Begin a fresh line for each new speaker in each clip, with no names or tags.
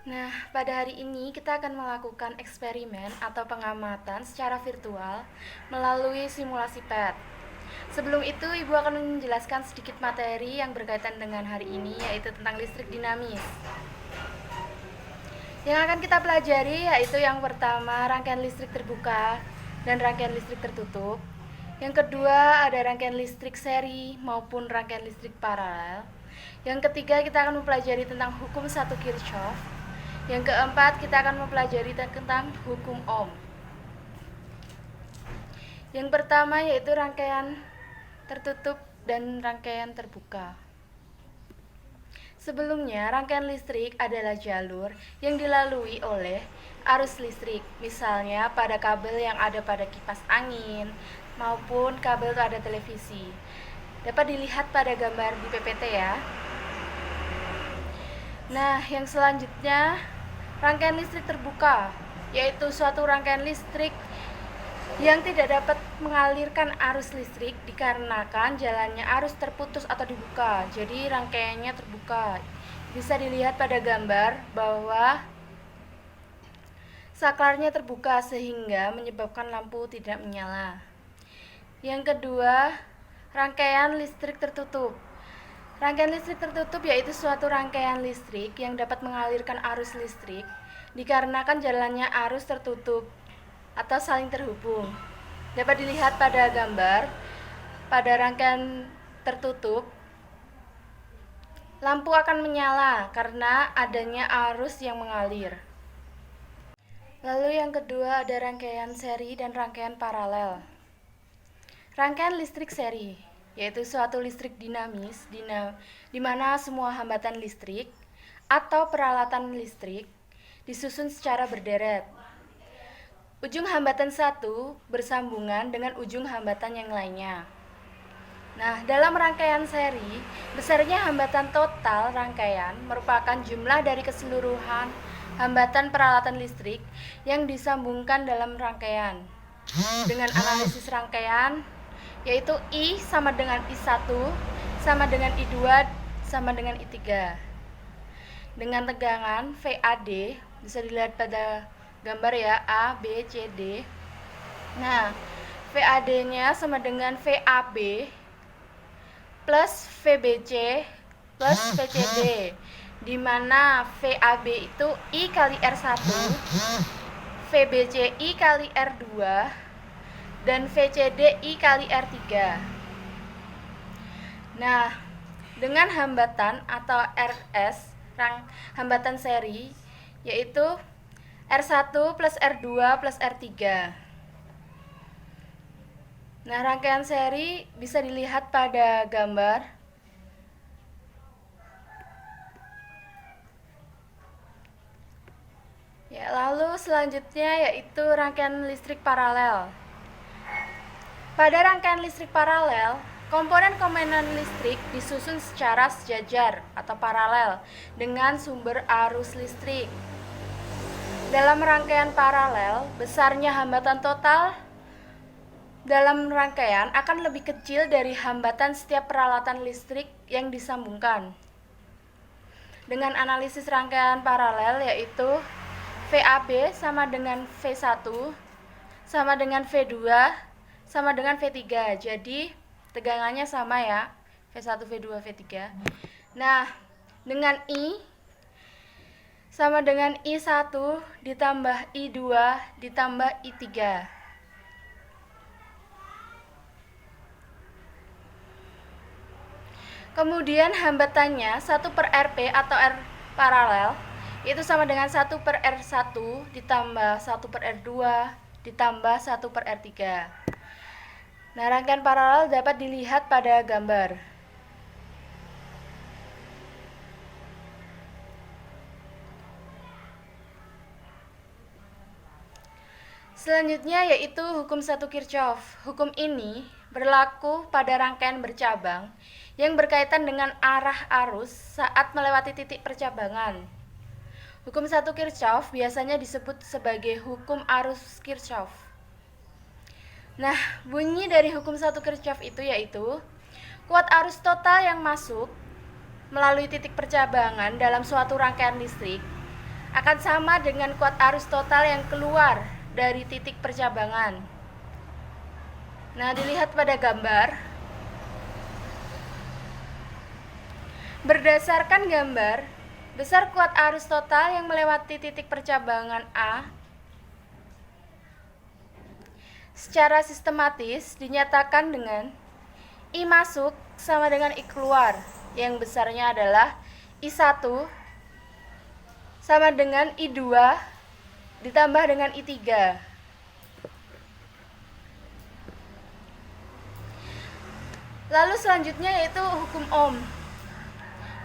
Nah, pada hari ini kita akan melakukan eksperimen atau pengamatan secara virtual melalui simulasi PET. Sebelum itu, Ibu akan menjelaskan sedikit materi yang berkaitan dengan hari ini, yaitu tentang listrik dinamis. Yang akan kita pelajari yaitu yang pertama, rangkaian listrik terbuka dan rangkaian listrik tertutup. Yang kedua, ada rangkaian listrik seri maupun rangkaian listrik paralel. Yang ketiga, kita akan mempelajari tentang hukum 1 Kirchhoff. Yang keempat, kita akan mempelajari tentang hukum Ohm. Yang pertama yaitu rangkaian tertutup dan rangkaian terbuka. Sebelumnya, rangkaian listrik adalah jalur yang dilalui oleh arus listrik. Misalnya pada kabel yang ada pada kipas angin maupun kabel pada televisi. Dapat dilihat pada gambar di PPT ya. Nah, yang selanjutnya rangkaian listrik terbuka, yaitu suatu rangkaian listrik yang tidak dapat mengalirkan arus listrik dikarenakan jalannya arus terputus atau dibuka. Jadi rangkaiannya terbuka. Bisa dilihat pada gambar bahwa saklarnya terbuka sehingga menyebabkan lampu tidak menyala. Yang kedua, rangkaian listrik tertutup. Rangkaian listrik tertutup yaitu suatu rangkaian listrik yang dapat mengalirkan arus listrik dikarenakan jalannya arus tertutup atau saling terhubung. Dapat dilihat pada gambar, pada rangkaian tertutup, lampu akan menyala karena adanya arus yang mengalir. Lalu yang kedua ada rangkaian seri dan rangkaian paralel. Rangkaian listrik seri yaitu suatu listrik dinamis di mana semua hambatan listrik atau peralatan listrik disusun secara berderet. Ujung hambatan satu bersambungan dengan ujung hambatan yang lainnya. Nah, dalam rangkaian seri, besarnya hambatan total rangkaian merupakan jumlah dari keseluruhan hambatan peralatan listrik yang disambungkan dalam rangkaian. Dengan analisis rangkaian, yaitu I sama dengan I1 sama dengan I2 sama dengan I3. Dengan tegangan VAD, bisa dilihat pada gambar ya, A, B, C, D. Nah, VAD-nya sama dengan VAB plus VBC plus VCD, di mana VAB itu I kali R1, VBC I kali R2, dan VCD I kali R3. Nah, dengan hambatan atau RS, hambatan seri, yaitu R1 plus R2 plus R3. Nah, rangkaian seri bisa dilihat pada gambar. Ya, lalu selanjutnya yaitu rangkaian listrik paralel. Pada rangkaian listrik paralel, komponen-komponen listrik disusun secara sejajar atau paralel dengan sumber arus listrik. Dalam rangkaian paralel, besarnya hambatan total dalam rangkaian akan lebih kecil dari hambatan setiap peralatan listrik yang disambungkan. Dengan analisis rangkaian paralel yaitu VAB sama dengan V1 sama dengan V2 sama dengan V3. Jadi tegangannya sama ya, V1, V2, V3. Nah, dengan I sama dengan I1 ditambah I2 ditambah I3. Kemudian hambatannya 1 per RP atau paralel itu sama dengan 1/R1 ditambah 1/R2 ditambah 1/R3. Nah, rangkaian paralel dapat dilihat pada gambar. Selanjutnya yaitu hukum 1 Kirchhoff. Hukum ini berlaku pada rangkaian bercabang yang berkaitan dengan arah arus saat melewati titik percabangan. Hukum 1 Kirchhoff biasanya disebut sebagai hukum arus Kirchhoff. Nah, bunyi dari hukum 1 Kirchhoff itu yaitu kuat arus total yang masuk melalui titik percabangan dalam suatu rangkaian listrik akan sama dengan kuat arus total yang keluar dari titik percabangan. Nah, dilihat pada gambar. Berdasarkan gambar, besar kuat arus total yang melewati titik percabangan A secara sistematis dinyatakan dengan I masuk sama dengan I keluar, yang besarnya adalah I1 sama dengan I2 ditambah dengan I3. Lalu selanjutnya yaitu hukum Ohm,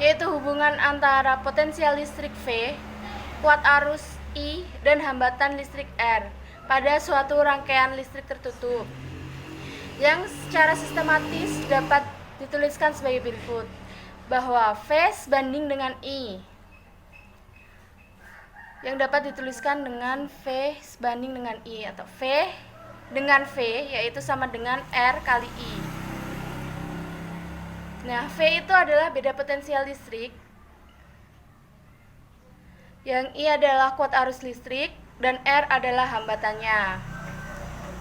yaitu hubungan antara potensial listrik V, kuat arus I, dan hambatan listrik R pada suatu rangkaian listrik tertutup, yang secara sistematis dapat dituliskan sebagai berikut, bahwa V sebanding dengan I, yang dapat dituliskan dengan V sebanding dengan I, atau V dengan V yaitu sama dengan R kali I. Nah, V itu adalah beda potensial listrik, yang I adalah kuat arus listrik, dan R adalah hambatannya.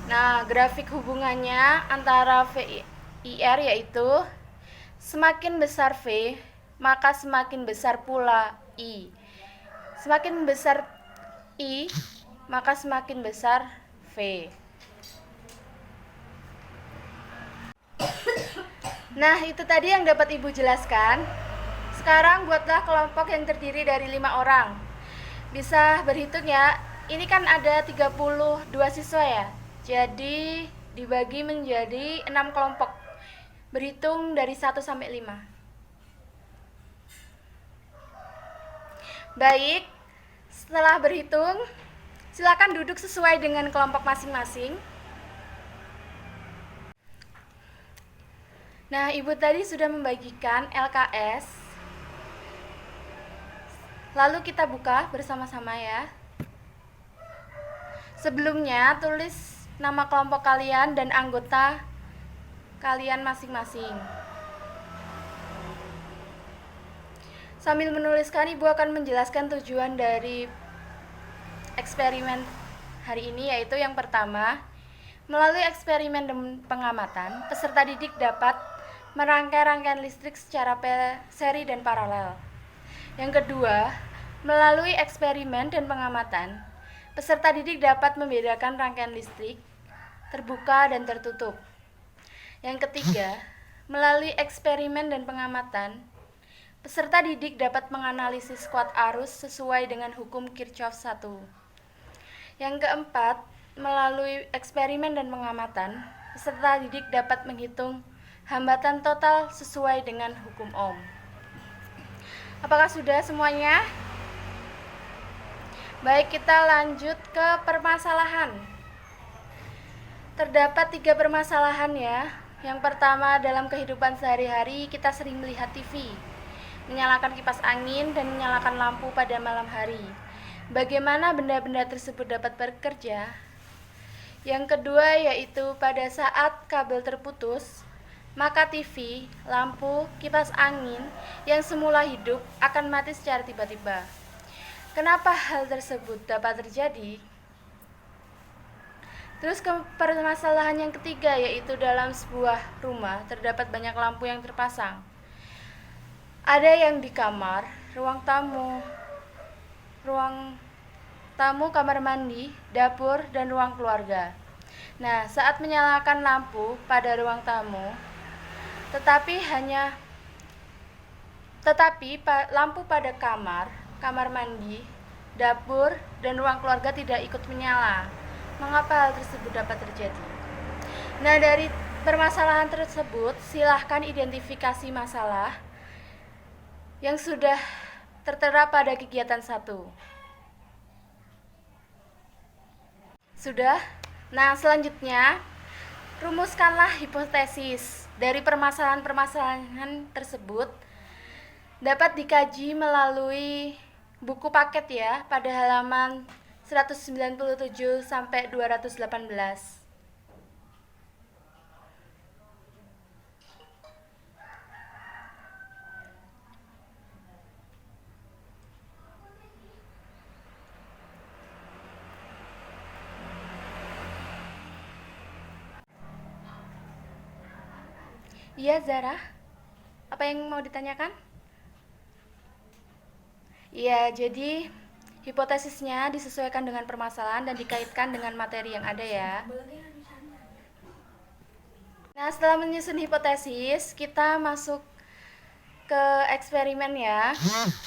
Nah, grafik hubungannya antara V IR yaitu semakin besar V, maka semakin besar pula I. Semakin besar I, maka semakin besar V. Nah, itu tadi yang dapat Ibu jelaskan. Sekarang buatlah kelompok yang terdiri dari 5 orang. Bisa berhitung ya. Ini kan ada 32 siswa ya. Jadi dibagi menjadi 6 kelompok. Berhitung dari 1 sampai 5. Baik, setelah berhitung, silakan duduk sesuai dengan kelompok masing-masing. Nah, Ibu tadi sudah membagikan LKS. Lalu kita buka bersama-sama ya. Sebelumnya, tulis nama kelompok kalian dan anggota kalian masing-masing. Sambil menuliskan, Ibu akan menjelaskan tujuan dari eksperimen hari ini, yaitu yang pertama, melalui eksperimen dan pengamatan, peserta didik dapat merangkai rangkaian listrik secara seri dan paralel. Yang kedua, melalui eksperimen dan pengamatan, peserta didik dapat membedakan rangkaian listrik terbuka dan tertutup. Yang ketiga, melalui eksperimen dan pengamatan, peserta didik dapat menganalisis kuat arus sesuai dengan hukum Kirchhoff 1. Yang keempat, melalui eksperimen dan pengamatan, peserta didik dapat menghitung hambatan total sesuai dengan hukum Ohm. Apakah sudah semuanya? Baik, kita lanjut ke permasalahan. Terdapat 3 permasalahan ya. Yang pertama, dalam kehidupan sehari-hari kita sering melihat TV, menyalakan kipas angin, dan menyalakan lampu pada malam hari. Bagaimana benda-benda tersebut dapat bekerja? Yang kedua yaitu pada saat kabel terputus, maka TV, lampu, kipas angin yang semula hidup akan mati secara tiba-tiba. Kenapa hal tersebut dapat terjadi? Terus ke permasalahan yang ketiga, yaitu dalam sebuah rumah terdapat banyak lampu yang terpasang. Ada yang di kamar, ruang tamu, kamar mandi, dapur, dan ruang keluarga. Nah, saat menyalakan lampu pada ruang tamu, tetapi lampu pada kamar kamar mandi, dapur, dan ruang keluarga tidak ikut menyala. Mengapa hal tersebut dapat terjadi? Nah, dari permasalahan tersebut, silahkan identifikasi masalah yang sudah tertera pada kegiatan 1. Sudah? Nah, selanjutnya, rumuskanlah hipotesis. Dari permasalahan-permasalahan tersebut dapat dikaji melalui buku paket ya, pada halaman 197 sampai 218. Iya, Zara. Apa yang mau ditanyakan? Iya, jadi hipotesisnya disesuaikan dengan permasalahan dan dikaitkan dengan materi yang ada ya. Nah, setelah menyusun hipotesis, kita masuk ke eksperimen ya.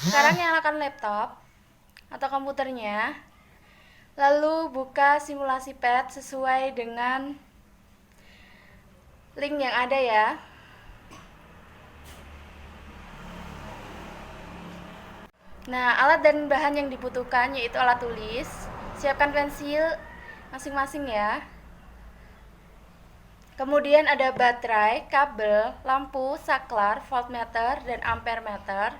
Sekarang nyalakan laptop atau komputernya. Lalu buka simulasi pad sesuai dengan link yang ada ya. Nah, alat dan bahan yang dibutuhkan yaitu alat tulis. Siapkan pensil masing-masing ya. Kemudian ada baterai, kabel, lampu, saklar, voltmeter, dan ampermeter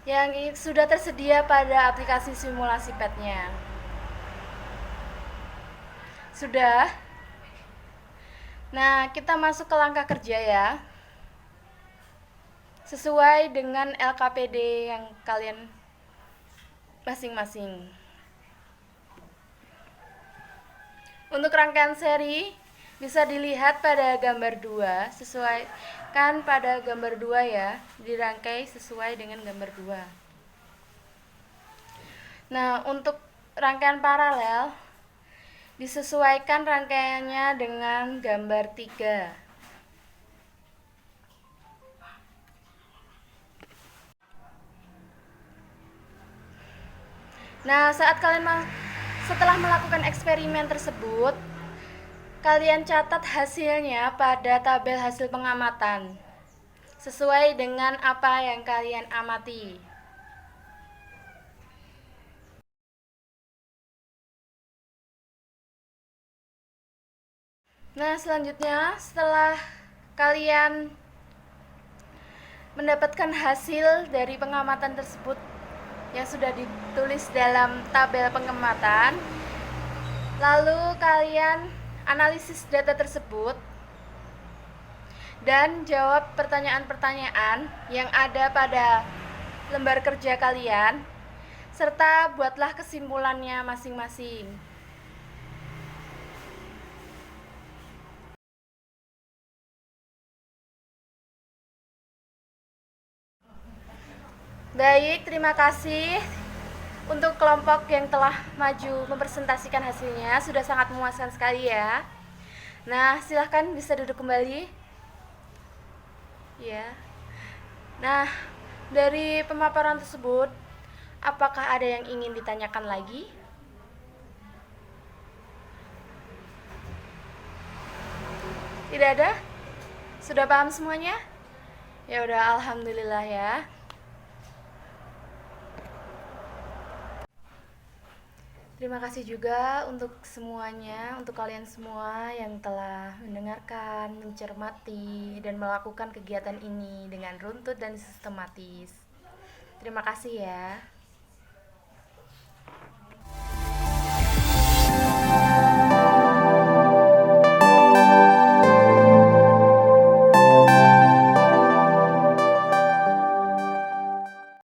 yang sudah tersedia pada aplikasi simulasi pad-nya. Sudah? Nah, kita masuk ke langkah kerja ya. Sesuai dengan LKPD yang kalian masing-masing. Untuk rangkaian seri bisa dilihat pada gambar 2, sesuaikan pada gambar 2 ya, dirangkai sesuai dengan gambar 2. Nah, untuk rangkaian paralel disesuaikan rangkaiannya dengan gambar 3. Nah, setelah melakukan eksperimen tersebut, kalian catat hasilnya pada tabel hasil pengamatan sesuai dengan apa yang kalian amati. Nah, selanjutnya setelah kalian mendapatkan hasil dari pengamatan tersebut yang sudah ditulis dalam tabel pengamatan, lalu kalian analisis data tersebut dan jawab pertanyaan-pertanyaan yang ada pada lembar kerja kalian, serta buatlah kesimpulannya masing-masing. Baik, terima kasih untuk kelompok yang telah maju mempresentasikan hasilnya. Sudah sangat memuaskan sekali ya. Nah, silahkan bisa duduk kembali. Ya. Nah, dari pemaparan tersebut, apakah ada yang ingin ditanyakan lagi? Tidak ada? Sudah paham semuanya? Ya udah, alhamdulillah ya. Terima kasih juga untuk semuanya, untuk kalian semua yang telah mendengarkan, mencermati, dan melakukan kegiatan ini dengan runtut dan sistematis. Terima kasih ya.